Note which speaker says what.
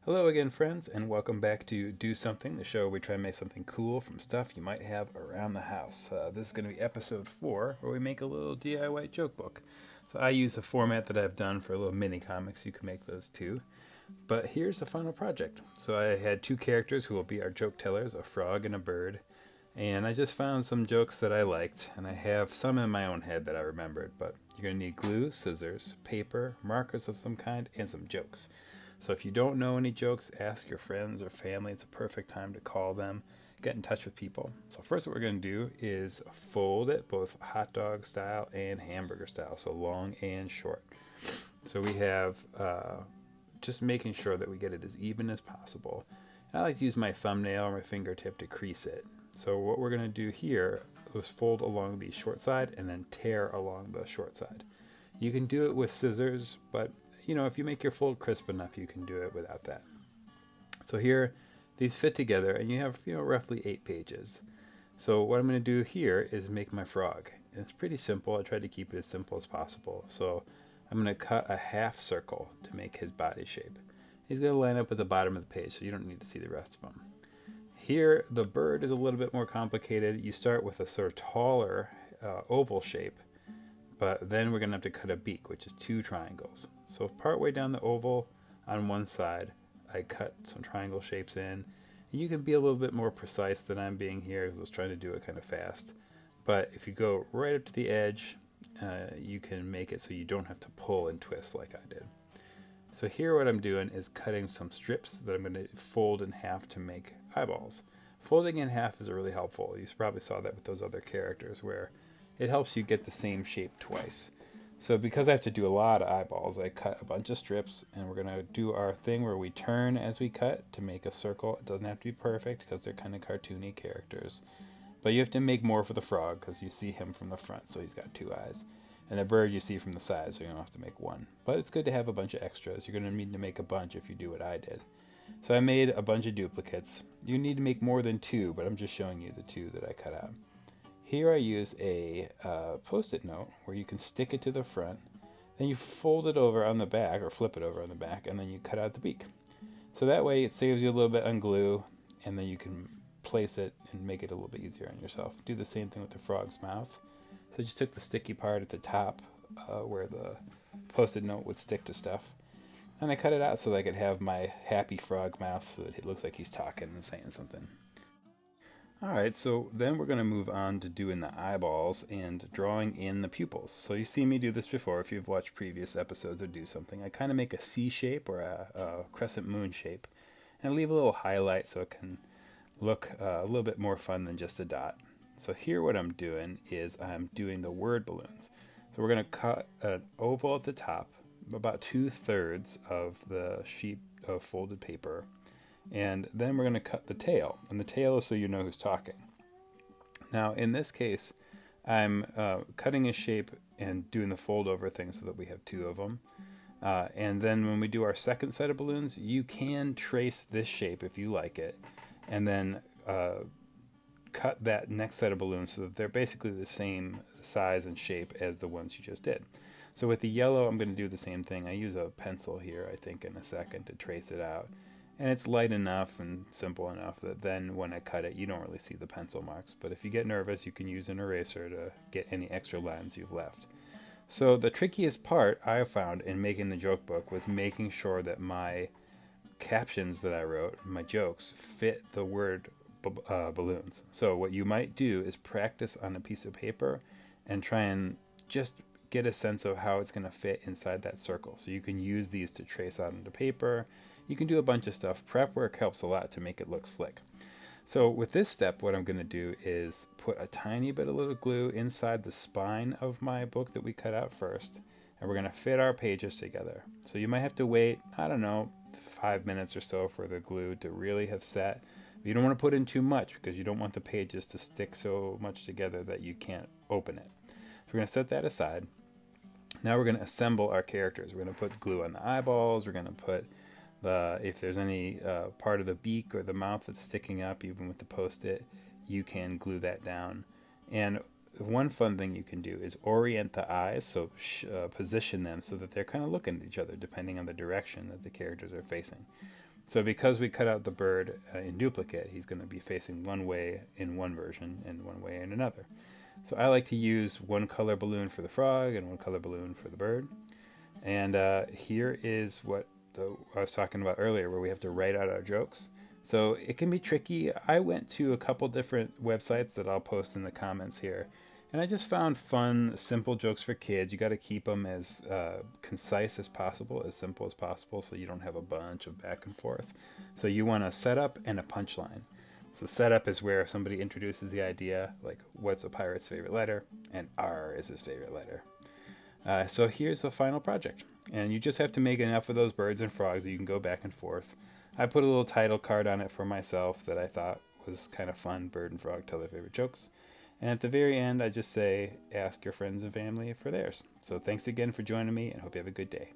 Speaker 1: Hello again, friends, and welcome back to Do Something, the show where we try and make something cool from stuff you might have around the house. This is going to be episode 4, where we make a little DIY joke book. So I use a format that I've done for little mini comics. You can make those too. But here's the final project. So I had two characters who will be our joke tellers, a frog and a bird. And I just found some jokes that I liked, and I have some in my own head that I remembered. But you're going to need glue, scissors, paper, markers of some kind, and some jokes. So if you don't know any jokes, ask your friends or family. It's a perfect time to call them, get in touch with people. So first what we're going to do is fold it both hot dog style and hamburger style, so long and short. So we have just making sure that we get it as even as possible. And I like to use my thumbnail or my fingertip to crease it. So what we're going to do here is fold along the short side and then tear along the short side. You can do it with scissors, but if you make your fold crisp enough, you can do it without that. So here, these fit together, and you have, roughly 8 pages. So what I'm going to do here is make my frog. And it's pretty simple. I tried to keep it as simple as possible. So I'm going to cut a half circle to make his body shape. He's going to line up at the bottom of the page, so you don't need to see the rest of him. Here, the bird is a little bit more complicated. You start with a sort of taller oval shape, but then we're going to have to cut a beak, which is 2 triangles. So partway down the oval on one side, I cut some triangle shapes in. You can be a little bit more precise than I'm being here, because I was trying to do it kind of fast. But if you go right up to the edge, you can make it so you don't have to pull and twist like I did. So here what I'm doing is cutting some strips that I'm going to fold in half to make eyeballs. Folding in half is really helpful. You probably saw that with those other characters where it helps you get the same shape twice. So because I have to do a lot of eyeballs, I cut a bunch of strips, and we're going to do our thing where we turn as we cut to make a circle. It doesn't have to be perfect because they're kind of cartoony characters. But you have to make more for the frog because you see him from the front, so he's got 2 eyes. And the bird you see from the side, so you don't have to make one. But it's good to have a bunch of extras. You're going to need to make a bunch if you do what I did. So I made a bunch of duplicates. You need to make more than 2, but I'm just showing you the 2 that I cut out. Here I use a post-it note where you can stick it to the front, then you fold it over on the back, or flip it over on the back, and then you cut out the beak. So that way it saves you a little bit on glue, and then you can place it and make it a little bit easier on yourself. Do the same thing with the frog's mouth. So I just took the sticky part at the top where the post-it note would stick to stuff, and I cut it out so that I could have my happy frog mouth so that it looks like he's talking and saying something. Alright, so then we're going to move on to doing the eyeballs and drawing in the pupils. So you've seen me do this before if you've watched previous episodes or Do Something. I kind of make a C shape or a crescent moon shape, and I leave a little highlight so it can look a little bit more fun than just a dot. So here what I'm doing is I'm doing the word balloons. So we're going to cut an oval at the top, about 2/3 of the sheet of folded paper. And then we're going to cut the tail. And the tail is so you know who's talking. Now, in this case, I'm cutting a shape and doing the fold over thing so that we have 2 of them. And then when we do our second set of balloons, you can trace this shape if you like it. And then cut that next set of balloons so that they're basically the same size and shape as the ones you just did. So with the yellow, I'm going to do the same thing. I use a pencil here, I think, in a second to trace it out. And it's light enough and simple enough that then when I cut it, you don't really see the pencil marks. But if you get nervous, you can use an eraser to get any extra lines you've left. So the trickiest part I found in making the joke book was making sure that my captions that I wrote, my jokes, fit the word balloons. So what you might do is practice on a piece of paper and try and just get a sense of how it's going to fit inside that circle. So you can use these to trace out onto paper. You can do a bunch of stuff. Prep work helps a lot to make it look slick. So with this step, what I'm going to do is put a tiny bit of little glue inside the spine of my book that we cut out first, and we're going to fit our pages together. So you might have to wait, 5 minutes or so for the glue to really have set. You don't want to put in too much because you don't want the pages to stick so much together that you can't open it. So we're going to set that aside. Now we're going to assemble our characters. We're going to put glue on the eyeballs. We're going to put if there's any part of the beak or the mouth that's sticking up, even with the post-it, you can glue that down. And one fun thing you can do is orient the eyes, so position them so that they're kind of looking at each other depending on the direction that the characters are facing. So because we cut out the bird in duplicate, he's going to be facing one way in one version and one way in another. So I like to use one color balloon for the frog and one color balloon for the bird. And here is what I was talking about earlier, where we have to write out our jokes. So it can be tricky. I went to a couple different websites that I'll post in the comments here, and I just found fun, simple jokes for kids. You got to keep them as concise as possible, as simple as possible, so you don't have a bunch of back and forth. So you want a setup and a punchline. So setup is where somebody introduces the idea, like what's a pirate's favorite letter, and R is his favorite letter. So here's the final project, and you just have to make enough of those birds and frogs that you can go back and forth. I put a little title card on it for myself that I thought was kind of fun. Bird and frog tell their favorite jokes. And at the very end, I just say, ask your friends and family for theirs. So thanks again for joining me, and hope you have a good day.